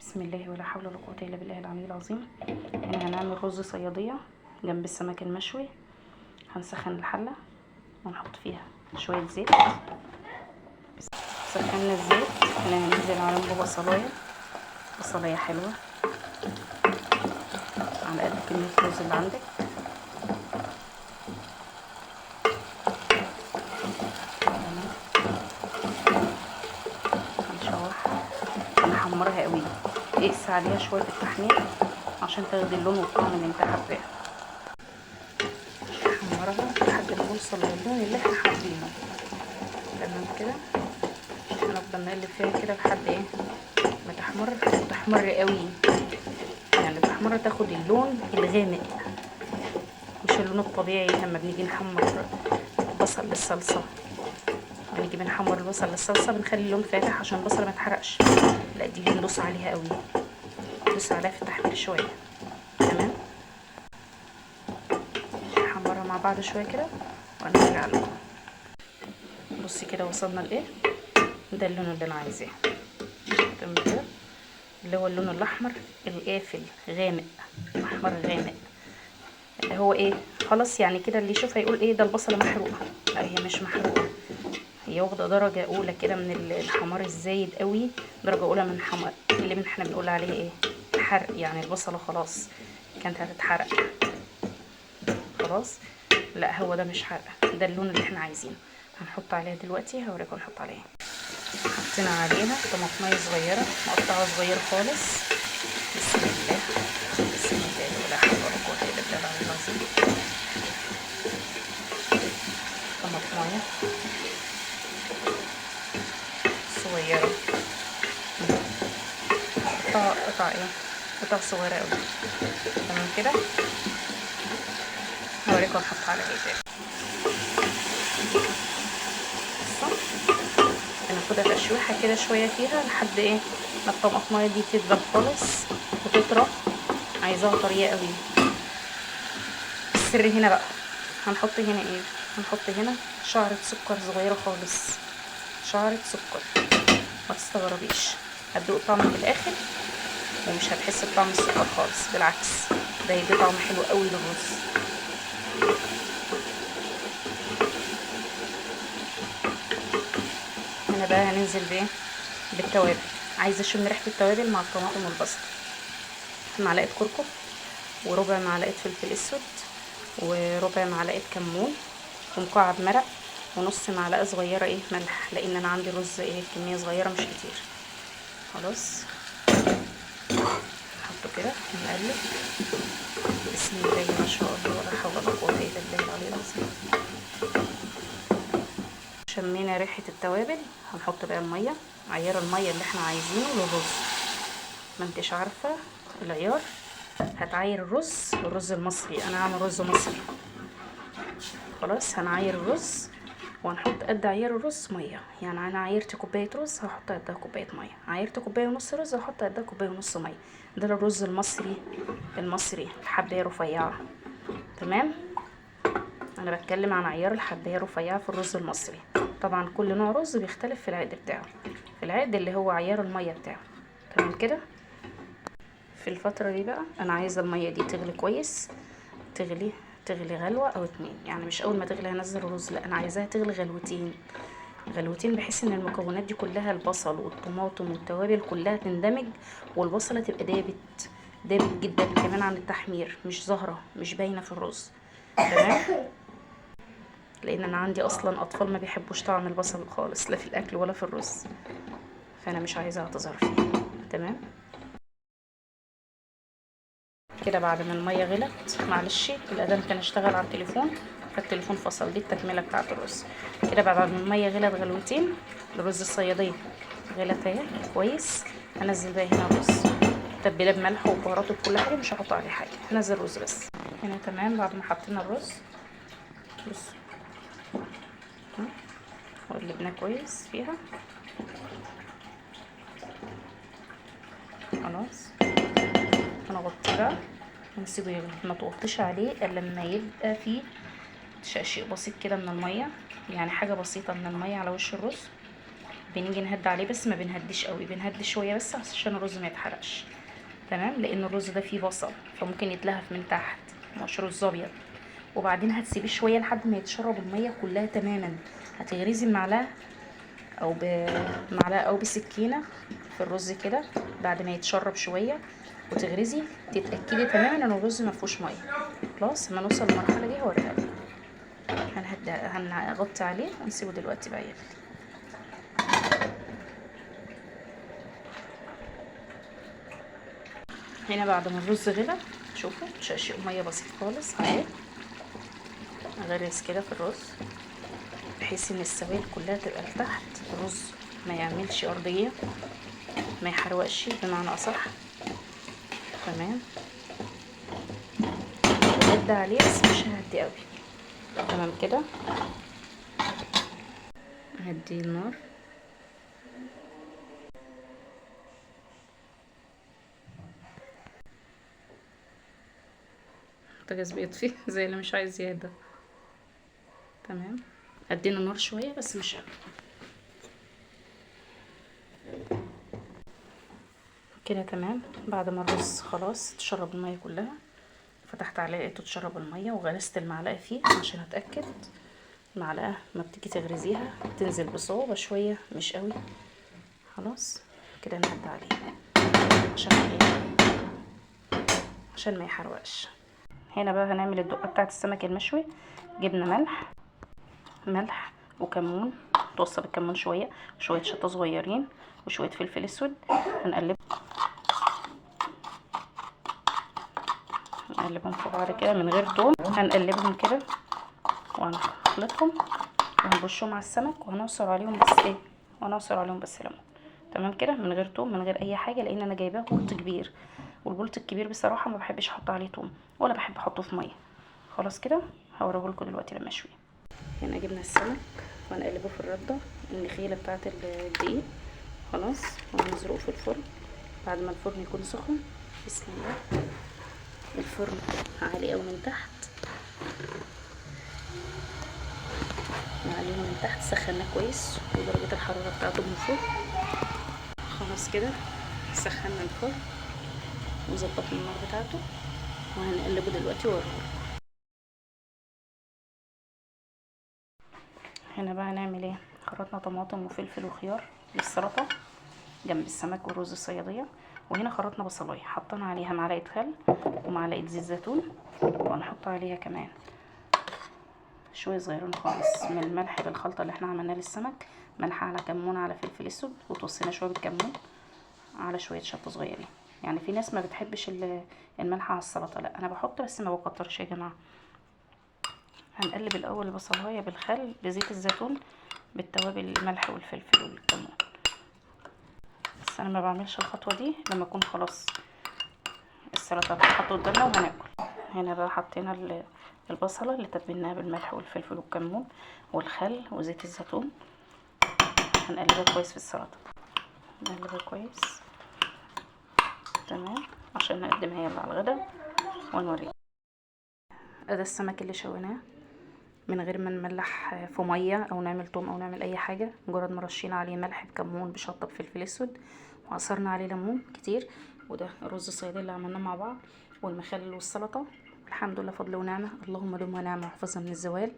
بسم الله ولا حول ولا قوة الا بالله العلي العظيم. هنا هنعمل رز صيادية جنب السمك المشوي. هنسخن الحلة ونحط فيها شوية زيت. سخنا الزيت، هنا هننزل على بصلاية حلوة على قد كمية الرز اللي عندك. هنشوحها، هنحمرها قوي، اقسي عليها شوية في التحمير عشان تاخدي اللون والطعم اللي انت حباه. نحمرها لحد ما نوصل للون اللي احنا حابينه. تمام كده، هنفضل نقلب فيها كده لحد ايه ما تحمر قوي، يعني تحمر تاخد اللون الغامق مش اللون الطبيعي. لما بنيجي نحمر البصل للصلصه، بنيجي بنحمر البصل للصلصه بنخلي اللون فاتح عشان البصل ما يتحرقش. لا، دي بندوس عليها قوي، ندوس عليها في التحمير شويه. تمام، نحمرها مع بعض شويه كده ونرجع لكم. بصي كده وصلنا لايه، ده اللون اللي انا عايزاه. تمام كده، اللي هو اللون الاحمر القافل غامق، احمر غامق، اللي هو ايه خلاص. يعني كده اللي يشوفها يقول ايه ده البصله محروقه. لا، هي مش محروقه، هي واخده درجه اولى كده من الحمار الزايد قوي، درجه اولى من حمار اللي احنا بنقول عليه ايه حرق. يعني البصله خلاص كانت هتتحرق خلاص. لا، هو ده مش حرق، ده اللون اللي احنا عايزينه. هنحط عليها دلوقتي، هوريكم نحط عليها. حطينا عليها طماطميه صغيره مقطعه صغير خالص. بسم الله، بسم الله ولا حول ولا قوه الا بالله العلي العظيم. طماطميه صغيره، قطع صغيره قوي. تمام كده، هوريكم نحط على ايه تاني. هناخدها تشويحه كده شويه فيها لحد ايه ما الطماطميه دي تدبل خالص وتطرى. عايزاها طريه قوي. السر هنا بقى، هنحط هنا ايه، هنحط هنا شعرة سكر صغيره خالص، شعرة سكر. ما تستغربيش، هتدوق طعم في الاخر ومش هتحس بطعم السكر خالص، بالعكس ده هيدي طعم حلو قوي للرز. هنا بقى هننزل بايه، بالتوابل. عايزه اشم ريحه التوابل مع الطماطم والبصل. معلقه كركم، وربع معلقه فلفل اسود، وربع معلقه كمون، ومكعب مرق، ونص معلقه صغيره ايه ملح، لان انا عندي رز ايه كميه صغيره مش كتير. خلاص، نحطه كده ونقلب. بسم الله ما شاء الله ولا حول ولا قوه الا بالله العلي العظيم. شمينا ريحه التوابل، هنحط بقى الميه، عيار الميه اللي احنا عايزينه للرز. ما انتش عارفه العيار، هتعاير الرز المصري. انا هعمل رز مصري. خلاص، هنعاير الرز وهنحط قد عيار الرز ميه. يعني انا عايرت كوبايه رز هحط قدها كوبايه ميه، عايرت كوبايه ونص رز هحط قدها كوبايه ونص ميه. ده الرز المصري الحبايه رفيعه. تمام، انا بتكلم عن عيار الحبايه رفيعه في الرز المصري. طبعا كل نوع رز بيختلف في العد بتاعه، في العد اللي هو عيار الميه بتاعه. تمام كده. في الفتره دي بقى انا عايزه الميه دي تغلي كويس، تغلي غلوه او اتنين. يعني مش اول ما تغلي هنزل الرز، لا، انا عايزاها تغلي غلوتين، بحيث ان المكونات دي كلها، البصل والطماطم والتوابل كلها تندمج، والبصله تبقى دابت جدا كمان عن التحمير، مش ظاهره مش باينه في الرز. تمام، لان انا عندي اصلا اطفال ما بيحبوش طعم البصل خالص، لا في الاكل ولا في الرز، فانا مش عايزاها تظهر فيه. تمام كده، بعد ما الميه غلت، معلش الاذان كان اشتغل على التليفون فالتليفون فصل. دي التكمله بتاعه الرز. كده بعد ما الميه غلت غلوتين، الرز الصياديه غلت اهي كويس. هنزل بقى هنا الرز، تتبيله بملح وبهارات وكل حاجه، مش هحط عليه حاجه، هنزل الرز بس. هنا تمام، بعد ما حطينا الرز بص وقلبناه كويس فيها. خلاص، هنغطيه بقى ونسيبه يغلي. ما توطيش عليه الا لما يبقى فيه شقشيق بسيط كده من الميه، يعني حاجه بسيطه من الميه على وش الرز بنيجي نهد عليه بس ما بنهديش قوي، بنهدي شويه بس عشان الرز ما يتحرقش. تمام، لان الرز ده فيه بصل فممكن يتلهف من تحت، مش رز ابيض. وبعدين هتسيبيه شويه لحد ما يتشرب الميه كلها تماما. هتغرزي المعلقه او بمعلقه او بسكينه في الرز كده بعد ما يتشرب شويه، وتغرزي تتاكدي تماما ان الرز ما فيهوش ميه. خلاص لما نوصل للمرحله دي هوريها لك. هنغطي عليه ونسيبه دلوقتي بقى يغلي. هنا بعد ما الرز غلى شوفوا شقشق ميه بسيط خالص اهي. اغرز كده في الرز بحيث ان السوائل كلها تبقى لتحت، الرز ما يعملش ارضيه، ما يحرقش بمعنى اصح. تمام، هدي عليه بس مش ههدي قوي. تمام كده، هدي النار. البوتاجاز بيطفي زي اللي مش عايز يهدى. تمام، ادينا النار شويه بس مش قوي كده. تمام، بعد ما الرز خلاص تشرب الميه كلها، فتحت عليه لقيته تشرب الميه وغرست المعلقه فيه عشان اتاكد. المعلقه ما بتيجي تغرزيها تنزل بصعوبه شويه مش قوي. خلاص كده نهدى عليه عشان ما يحرقش. هنا بقى هنعمل الدقه بتاعه السمك المشوي. جبنا ملح وكمون، توصل بالكمون شويه، وشويه شطه صغيرين، وشويه فلفل اسود. هنقلبهم في بعض كده من غير توم. هنقلبهم كده وهنخلطهم وهنرشهم على السمك وهنعصر عليهم بس ليمون. تمام كده، من غير توم من غير اي حاجه، لان انا جايباه بولت كبير، والبولت الكبير بصراحه ما بحبش احط عليه توم ولا بحب احطه في ميه. خلاص كده هوريه لكم دلوقتي لما اشويه. هنا جبنا السمك وهنقلبه في الرده النخيله بتاعه الدقيق. خلاص، وهنزرقه في الفرن بعد ما الفرن يكون سخن. بسم الله. الفرن عالي قوي من تحت، نعليه من تحت، سخناه كويس ودرجه الحراره بتاعته من فوق. خلاص كده سخنا الفرن وظبطنا النار بتاعته وهنقلبه دلوقتي واوريهولكم. هنا بقى هنعمل ايه؟ خرطنا طماطم وفلفل وخيار للسلطه جنب السمك والرز الصياديه. وهنا خرطنا بصلايه حطينا عليها معلقه خل ومعلقه زيت زيتون، وهنحط عليها كمان شويه صغيرين خالص من الملح بالخلطه اللي احنا عملناها للسمك. ملح على كمون على فلفل اسود، وتوصينا شويه بالكمون على شويه شطه صغيرين. يعني في ناس ما بتحبش الملح على السلطه، لا انا بحط بس ما بكترش يا جماعه. هنقلب الاول البصلايه بالخل بزيت الزيتون بالتوابل الملح والفلفل والكمون. بس انا ما بعملش الخطوه دي لما اكون خلاص السلطه هتتحط قدامنا وهناكل. هنا بقى حطينا البصله اللي تبلناها بالملح والفلفل والكمون والخل وزيت الزيتون. هنقلبها كويس في السلطه، نقلبها كويس. تمام، عشان نقدمها يلا على الغدا ونوريكم. ده السمك اللي شويناه من غير ما نملح في ميه او نعمل توم او نعمل اي حاجه، مجرد ما رشينا عليه ملح بكمون بشطه بفلفل اسود وعصرنا عليه ليمون كتير. وده الرز الصياديه اللي عملناه مع بعض والمخلل والسلطه. الحمد لله، فضل ونعمه، اللهم دم ونعمه وحفظها من الزوال.